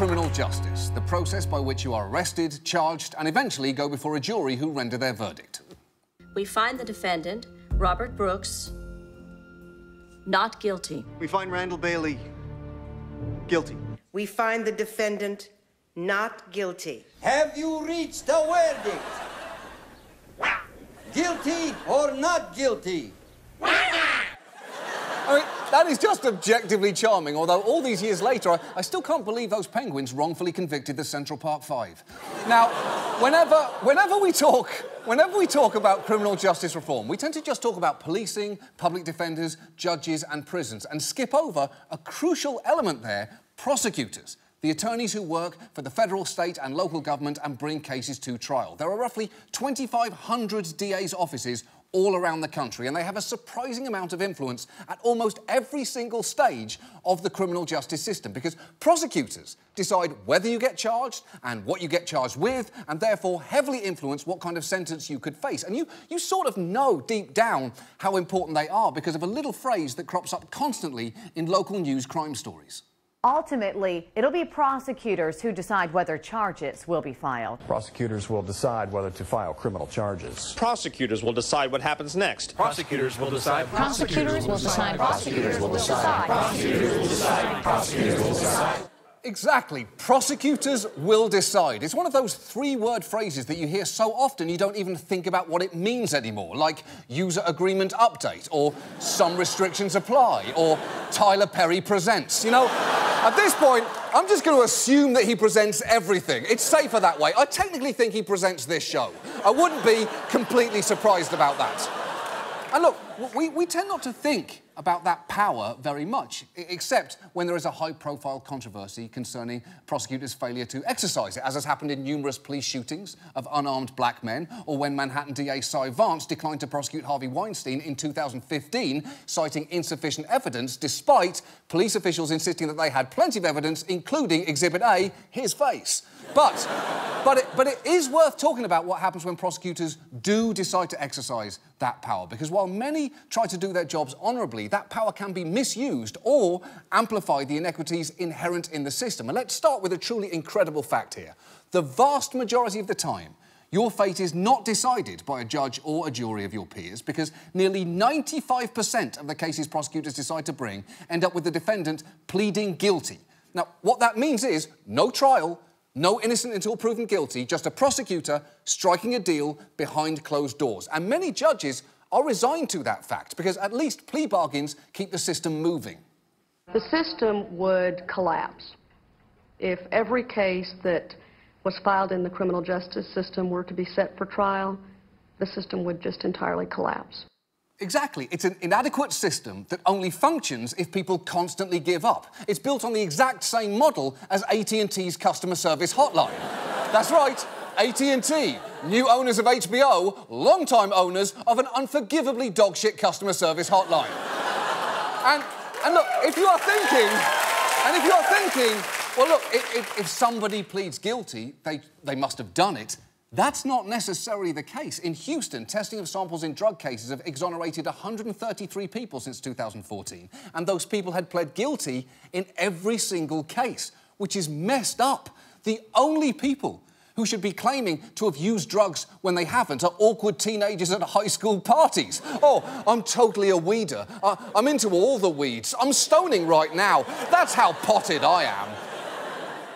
criminal justice, the process by which you are arrested, charged, and eventually go before a jury who render their verdict. We find the defendant, Robert Brooks, not guilty. We find Randall Bailey guilty. We find the defendant not guilty. Have you reached a verdict? Guilty or not guilty? I mean, that is just objectively charming, although all these years later, I still can't believe those penguins wrongfully convicted the Central Park Five. Now, whenever we talk about criminal justice reform, we tend to just talk about policing, public defenders, judges and prisons, and skip over a crucial element there: prosecutors. The attorneys who work for the federal, state and local government and bring cases to trial. There are roughly 2,500 DA's offices all around the country, and they have a surprising amount of influence at almost every single stage of the criminal justice system, because prosecutors decide whether you get charged and what you get charged with, and therefore heavily influence what kind of sentence you could face. And you sort of know deep down how important they are because of a little phrase that crops up constantly in local news crime stories. Ultimately, it'll be prosecutors who decide whether charges will be filed. Prosecutors will decide whether to file criminal charges. Prosecutors will decide what happens next. Prosecutors will decide. Prosecutors will decide. Prosecutors will decide. Prosecutors will decide. Prosecutors will decide. Exactly. Prosecutors will decide. It's one of those three-word phrases that you hear so often you don't even think about what it means anymore, like user agreement update, or some restrictions apply, or Tyler Perry presents. You know, at this point, I'm just going to assume that he presents everything. It's safer that way. I technically think he presents this show. I wouldn't be completely surprised about that. And look, we tend not to think about that power very much, except when there is a high-profile controversy concerning prosecutors' failure to exercise it, as has happened in numerous police shootings of unarmed black men, or when Manhattan DA Cy Vance declined to prosecute Harvey Weinstein in 2015, citing insufficient evidence, despite police officials insisting that they had plenty of evidence, including Exhibit A, his face. But it is worth talking about what happens when prosecutors do decide to exercise that power, because while many try to do their jobs honourably, that power can be misused or amplify the inequities inherent in the system. And let's start with a truly incredible fact here. The vast majority of the time, your fate is not decided by a judge or a jury of your peers, because nearly 95% of the cases prosecutors decide to bring end up with the defendant pleading guilty. Now, what that means is no trial, no innocent until proven guilty, just a prosecutor striking a deal behind closed doors. And many judges are resigned to that fact, because at least plea bargains keep the system moving. The system would collapse if every case that was filed in the criminal justice system were to be set for trial. The system would just entirely collapse. Exactly. It's an inadequate system that only functions if people constantly give up. It's built on the exact same model as AT&T's customer service hotline. That's right, AT&T, new owners of HBO, long-time owners of an unforgivably dog-shit customer service hotline. And look, if you are thinking, well, look, if somebody pleads guilty, they must have done it. That's not necessarily the case. In Houston, testing of samples in drug cases have exonerated 133 people since 2014, and those people had pled guilty in every single case, which is messed up. The only people who should be claiming to have used drugs when they haven't are awkward teenagers at high school parties. Oh, I'm totally a weeder. I'm into all the weeds. I'm stoning right now. That's how potted I am.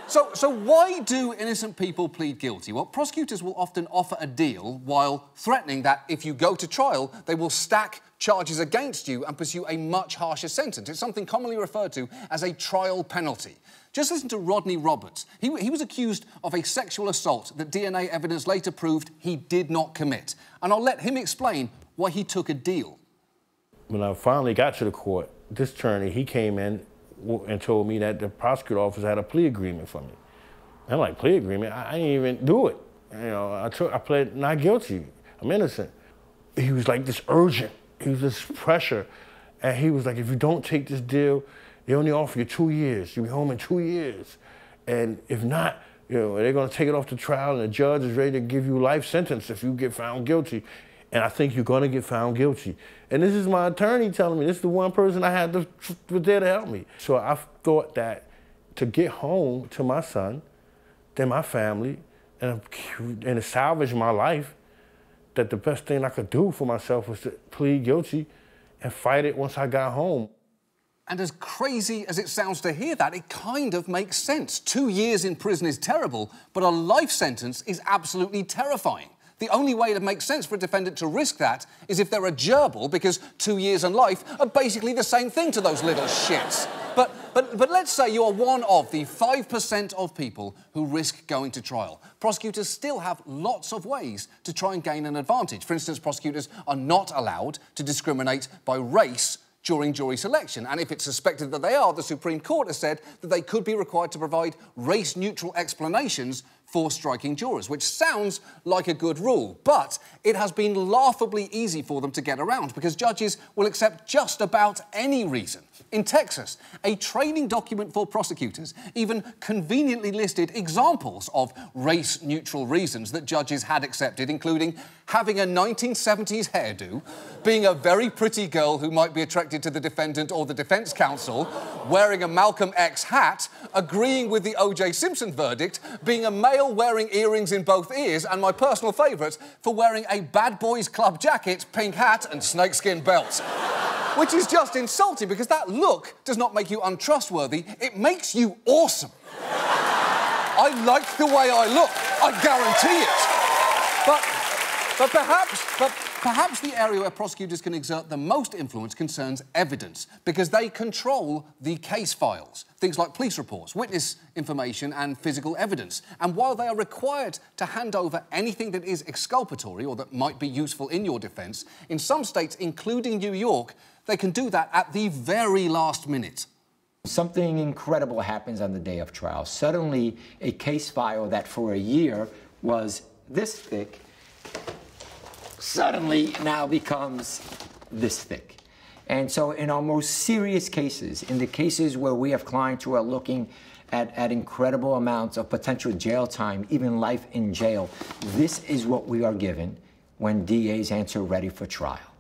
So why do innocent people plead guilty? Well, prosecutors will often offer a deal while threatening that if you go to trial, they will stack charges against you and pursue a much harsher sentence. It's something commonly referred to as a trial penalty. Just listen to Rodney Roberts. He was accused of a sexual assault that DNA evidence later proved he did not commit. And I'll let him explain why he took a deal. When I finally got to the court, this attorney, he came in and told me that the prosecutor office had a plea agreement for me. I'm like, plea agreement? I didn't even do it. You know, I pled not guilty. I'm innocent. He was like this urgent. He was this pressure. And he was like, if you don't take this deal, they only offer you 2 years. You'll be home in 2 years. And if not, you know, they're going to take it off the trial and the judge is ready to give you a life sentence if you get found guilty. And I think you're going to get found guilty. And this is my attorney telling me. This is the one person I had was there to help me. So I thought that to get home to my son, then my family, and to salvage my life, that the best thing I could do for myself was to plead guilty and fight it once I got home. And as crazy as it sounds to hear that, it kind of makes sense. 2 years in prison is terrible, but a life sentence is absolutely terrifying. The only way it makes sense for a defendant to risk that is if they're a gerbil, because 2 years and life are basically the same thing to those little shits. But let's say you are one of the 5% of people who risk going to trial. Prosecutors still have lots of ways to try and gain an advantage. For instance, prosecutors are not allowed to discriminate by race during jury selection. And if it's suspected that they are, the Supreme Court has said that they could be required to provide race-neutral explanations for striking jurors, which sounds like a good rule. But it has been laughably easy for them to get around because judges will accept just about any reason. In Texas, a training document for prosecutors even conveniently listed examples of race-neutral reasons that judges had accepted, including having a 1970s hairdo, being a very pretty girl who might be attracted to the defendant or the defense counsel, wearing a Malcolm X hat, agreeing with the O.J. Simpson verdict, being a male wearing earrings in both ears, and my personal favourite, for wearing a Bad Boys Club jacket, pink hat and snakeskin belt. Which is just insulting, because that look does not make you untrustworthy, it makes you awesome. I like the way I look, I guarantee it. But perhaps the area where prosecutors can exert the most influence concerns evidence, because they control the case files. Things like police reports, witness information and physical evidence. And while they are required to hand over anything that is exculpatory or that might be useful in your defence, in some states, including New York, they can do that at the very last minute. Something incredible happens on the day of trial. Suddenly, a case file that for a year was this thick suddenly now becomes this thick. And so in our most serious cases, in the cases where we have clients who are looking at incredible amounts of potential jail time, even life in jail, this is what we are given when DAs answer ready for trial.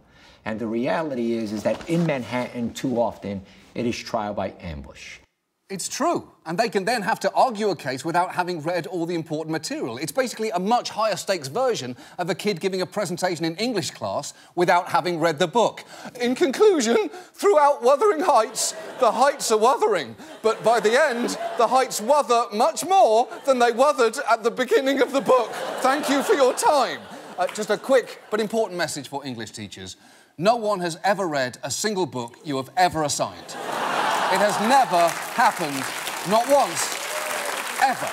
And the reality is that in Manhattan, too often, it is trial by ambush. It's true, and they can then have to argue a case without having read all the important material. It's basically a much higher stakes version of a kid giving a presentation in English class without having read the book. In conclusion, throughout Wuthering Heights, the heights are wuthering, but by the end, the heights wuther much more than they wuthered at the beginning of the book. Thank you for your time. Just a quick but important message for English teachers. No one has ever read a single book you have ever assigned. It has never happened, not once, ever.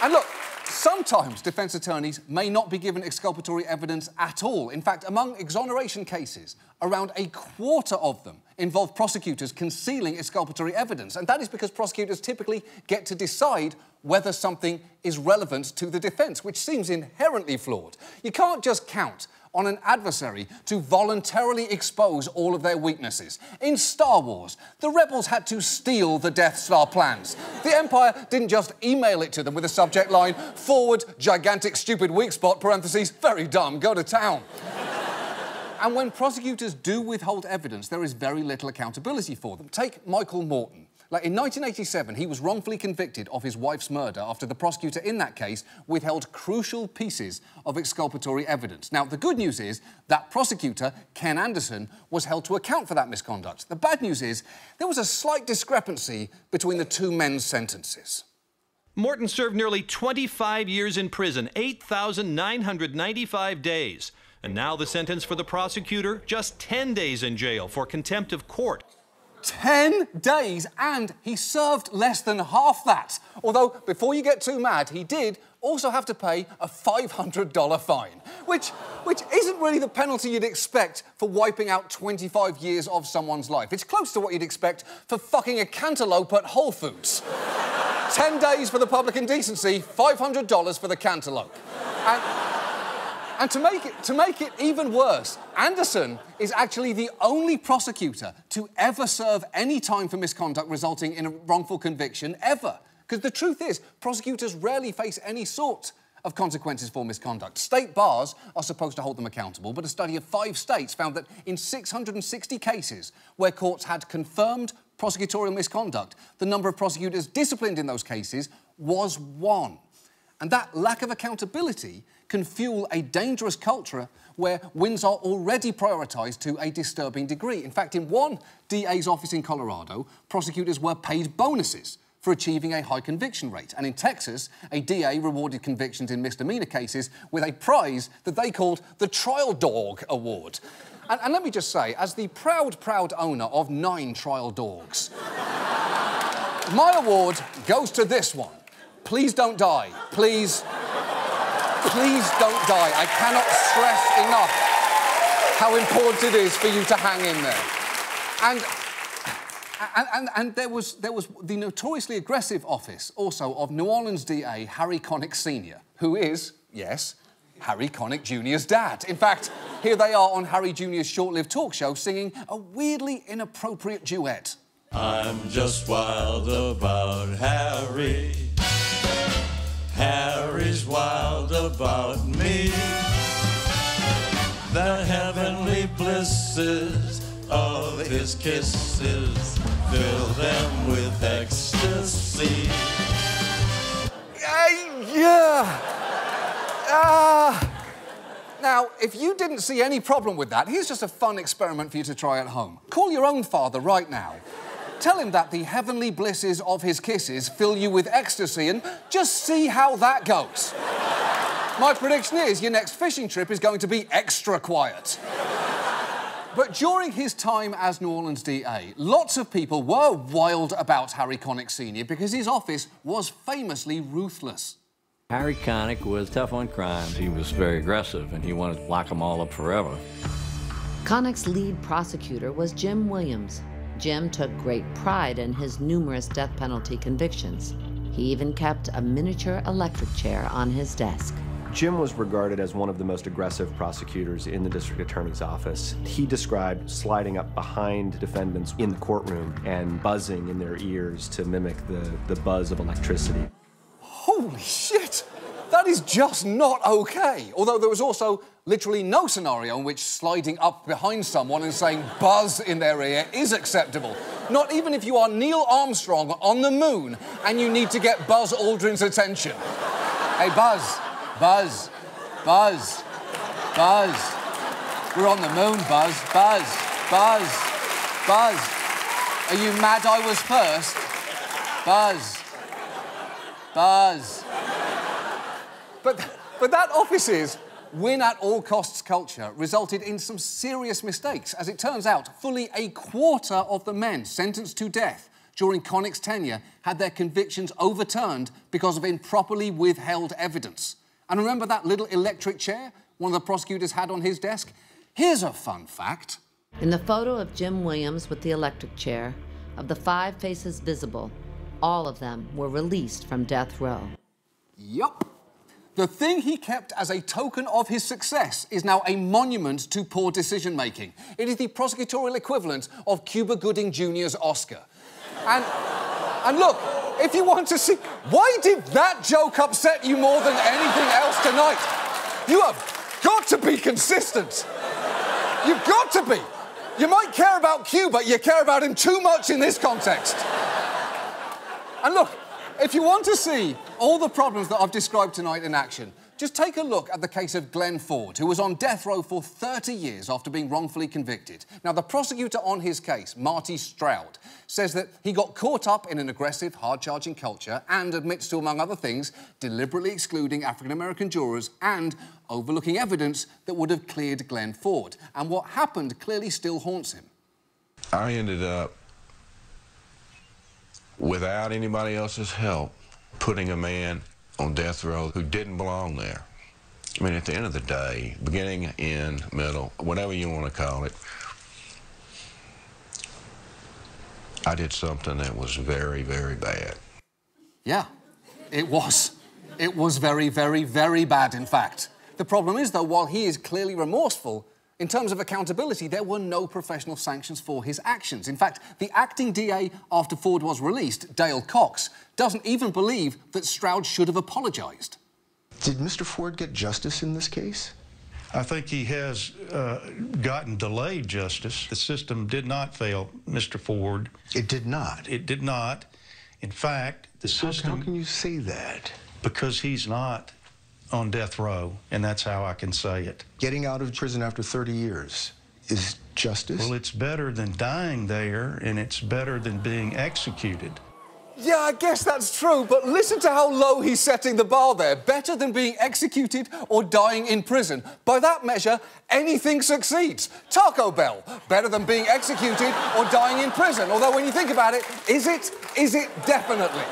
And look, sometimes defence attorneys may not be given exculpatory evidence at all. In fact, among exoneration cases, around a quarter of them involve prosecutors concealing exculpatory evidence. And that is because prosecutors typically get to decide whether something is relevant to the defence, which seems inherently flawed. You can't just count on an adversary to voluntarily expose all of their weaknesses. In Star Wars, the rebels had to steal the Death Star plans. The Empire didn't just email it to them with a subject line, forward, gigantic, stupid, weak spot, parentheses, very dumb, go to town. And when prosecutors do withhold evidence, there is very little accountability for them. Take Michael Morton. Like, in 1987, he was wrongfully convicted of his wife's murder after the prosecutor in that case withheld crucial pieces of exculpatory evidence. Now, the good news is that prosecutor, Ken Anderson, was held to account for that misconduct. The bad news is there was a slight discrepancy between the two men's sentences. Morton served nearly 25 years in prison, 8,995 days. And now the sentence for the prosecutor, just 10 days in jail for contempt of court. 10 days, and he served less than half that. Although, before you get too mad, he did also have to pay a $500 fine, which isn't really the penalty you'd expect for wiping out 25 years of someone's life. It's close to what you'd expect for fucking a cantaloupe at Whole Foods. 10 days for the public indecency, $500 for the cantaloupe. And to make it even worse, Anderson is actually the only prosecutor to ever serve any time for misconduct resulting in a wrongful conviction, ever. Because the truth is, prosecutors rarely face any sort of consequences for misconduct. State bars are supposed to hold them accountable, but a study of 5 states found that in 660 cases where courts had confirmed prosecutorial misconduct, the number of prosecutors disciplined in those cases was 1. And that lack of accountability can fuel a dangerous culture where wins are already prioritised to a disturbing degree. In fact, in one DA's office in Colorado, prosecutors were paid bonuses for achieving a high conviction rate. And in Texas, a DA rewarded convictions in misdemeanor cases with a prize that they called the Trial Dog Award. And let me just say, as the proud owner of 9 trial dogs, my award goes to this one. Please don't die. Please don't die. I cannot stress enough how important it is for you to hang in there. And there was the notoriously aggressive office also of New Orleans DA Harry Connick Sr., who is, yes, Harry Connick Jr.'s dad. In fact, here they are on Harry Jr.'s short-lived talk show singing a weirdly inappropriate duet. I'm just wild about Harry. Harry's wild about me. The heavenly blisses of his kisses fill them with ecstasy. Now, if you didn't see any problem with that, here's just a fun experiment for you to try at home. Call your own father right now. Tell him that the heavenly blisses of his kisses fill you with ecstasy and just see how that goes. My prediction is your next fishing trip is going to be extra quiet. But during his time as New Orleans DA, lots of people were wild about Harry Connick Sr. because his office was famously ruthless. Harry Connick was tough on crime. He was very aggressive, and he wanted to lock them all up forever. Connick's lead prosecutor was Jim Williams. Jim took great pride in his numerous death penalty convictions. He even kept a miniature electric chair on his desk. Jim was regarded as one of the most aggressive prosecutors in the district attorney's office. He described sliding up behind defendants in the courtroom and buzzing in their ears to mimic the buzz of electricity. Holy shit! That is just not okay. Although there was also literally no scenario in which sliding up behind someone and saying buzz in their ear is acceptable. Not even if you are Neil Armstrong on the moon and you need to get Buzz Aldrin's attention. Hey, Buzz. Buzz. Buzz. Buzz. We're on the moon, Buzz. Buzz. Buzz. Buzz. Are you mad I was first? Buzz. Buzz. But that office's win-at-all-costs culture resulted in some serious mistakes. As it turns out, fully a quarter of the men sentenced to death during Connick's tenure had their convictions overturned because of improperly withheld evidence. And remember that little electric chair one of the prosecutors had on his desk? Here's a fun fact. In the photo of Jim Williams with the electric chair, of the 5 faces visible, all of them were released from death row. Yup. The thing he kept as a token of his success is now a monument to poor decision-making. It is the prosecutorial equivalent of Cuba Gooding Jr.'s Oscar. And look, if you want to see... Why did that joke upset you more than anything else tonight? You have got to be consistent. You've got to be. You might care about Cuba, you care about him too much in this context. And look, if you want to see all the problems that I've described tonight in action, just take a look at the case of Glenn Ford, who was on death row for 30 years after being wrongfully convicted. Now, the prosecutor on his case, Marty Stroud, says that he got caught up in an aggressive, hard-charging culture and admits to, among other things, deliberately excluding African-American jurors and overlooking evidence that would have cleared Glenn Ford. And what happened clearly still haunts him. I ended up, without anybody else's help, putting a man on death row who didn't belong there. I mean, at the end of the day, beginning, end, middle, whatever you want to call it, I did something that was very, very bad. Yeah, it was. It was very, very, very bad, in fact. The problem is, though, while he is clearly remorseful, in terms of accountability, there were no professional sanctions for his actions. In fact, the acting DA after Ford was released, Dale Cox, doesn't even believe that Stroud should have apologised. Did Mr. Ford get justice in this case? I think he has gotten delayed justice. The system did not fail Mr. Ford. It did not? It did not. In fact, the system... How can you say that? Because he's not on death row, and that's how I can say it. Getting out of prison after 30 years is justice? Well, it's better than dying there, and it's better than being executed. Yeah, I guess that's true, but listen to how low he's setting the bar there. Better than being executed or dying in prison. By that measure, anything succeeds. Taco Bell, better than being executed or dying in prison. Although when you think about it, is it? Is it? Definitely.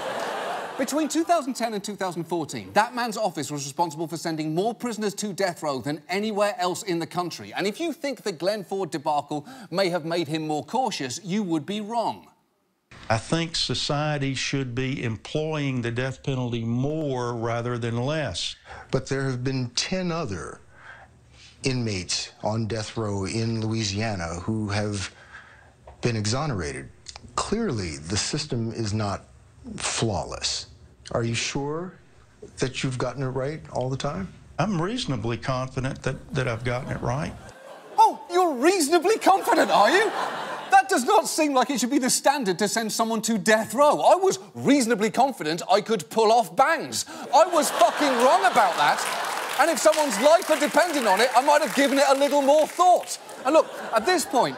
Between 2010 and 2014, that man's office was responsible for sending more prisoners to death row than anywhere else in the country. And if you think the Glenn Ford debacle may have made him more cautious, you would be wrong. I think society should be employing the death penalty more rather than less. But there have been 10 other inmates on death row in Louisiana who have been exonerated. Clearly, the system is not flawless. Are you sure that you've gotten it right all the time? I'm reasonably confident that I've gotten it right. Oh, you're reasonably confident, are you? That does not seem like it should be the standard to send someone to death row. I was reasonably confident I could pull off bangs. I was fucking wrong about that. And if someone's life had depended on it, I might have given it a little more thought. And look, at this point,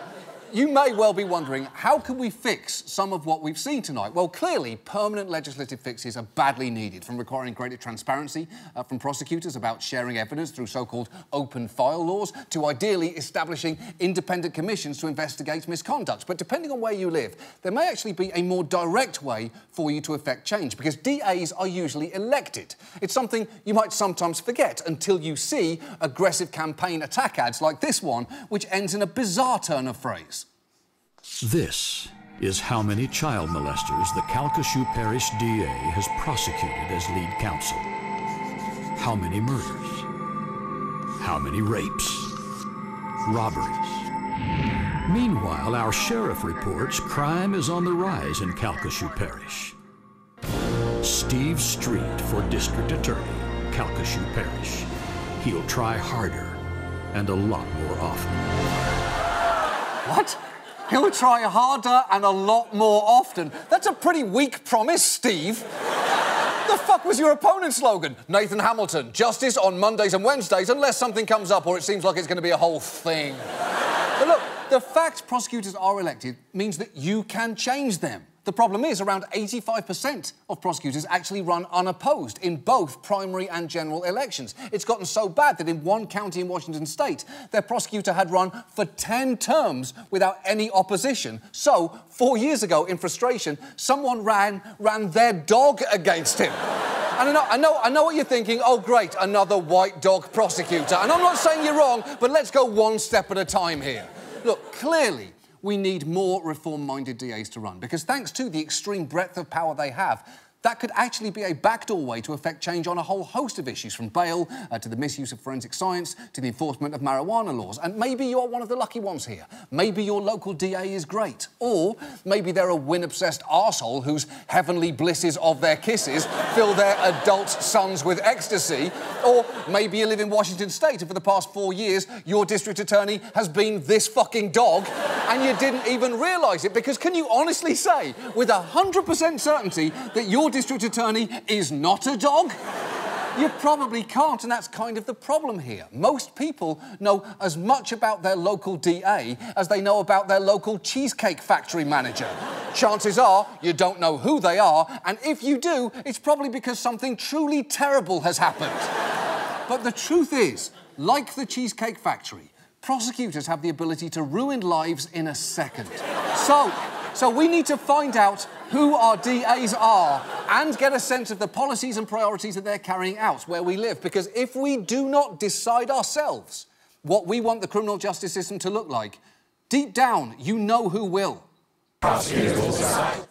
you may well be wondering, how can we fix some of what we've seen tonight? Well, clearly, permanent legislative fixes are badly needed, from requiring greater transparency from prosecutors about sharing evidence through so-called open file laws, to ideally establishing independent commissions to investigate misconduct. But depending on where you live, there may actually be a more direct way for you to effect change, because DAs are usually elected. It's something you might sometimes forget until you see aggressive campaign attack ads like this one, which ends in a bizarre turn of phrase. This is how many child molesters the Calcasieu Parish DA has prosecuted as lead counsel. How many murders? How many rapes? Robberies? Meanwhile, our sheriff reports crime is on the rise in Calcasieu Parish. Steve Street for District Attorney, Calcasieu Parish. He'll try harder and a lot more often. What? He'll try harder and a lot more often. That's a pretty weak promise, Steve. The fuck was your opponent's slogan? Nathan Hamilton, justice on Mondays and Wednesdays unless something comes up or it seems like it's going to be a whole thing. But look, the fact prosecutors are elected means that you can change them. The problem is around 85% of prosecutors actually run unopposed in both primary and general elections. It's gotten so bad that in one county in Washington state, their prosecutor had run for 10 terms without any opposition. So, 4 years ago, in frustration, someone ran their dog against him. And I know what you're thinking. Oh, great, another white dog prosecutor. And I'm not saying you're wrong, but let's go one step at a time here. Look, clearly, we need more reform-minded DAs to run, because thanks to the extreme breadth of power they have, that could actually be a backdoor way to effect change on a whole host of issues, from bail to the misuse of forensic science to the enforcement of marijuana laws. And maybe you're one of the lucky ones here. Maybe your local DA is great. Or maybe they're a win-obsessed arsehole whose heavenly blisses of their kisses fill their adult sons with ecstasy. Or maybe you live in Washington state and for the past 4 years your district attorney has been this fucking dog and you didn't even realise it. Because can you honestly say with 100% certainty that your district attorney is not a dog? You probably can't, and that's kind of the problem here. Most people know as much about their local DA as they know about their local cheesecake factory manager. Chances are you don't know who they are, and if you do, it's probably because something truly terrible has happened. But the truth is, like the Cheesecake Factory, prosecutors have the ability to ruin lives in a second. So we need to find out who our DAs are and get a sense of the policies and priorities that they're carrying out where we live. Because if we do not decide ourselves what we want the criminal justice system to look like, deep down, you know who will. Prosecutors will decide.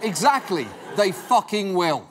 Exactly. They fucking will.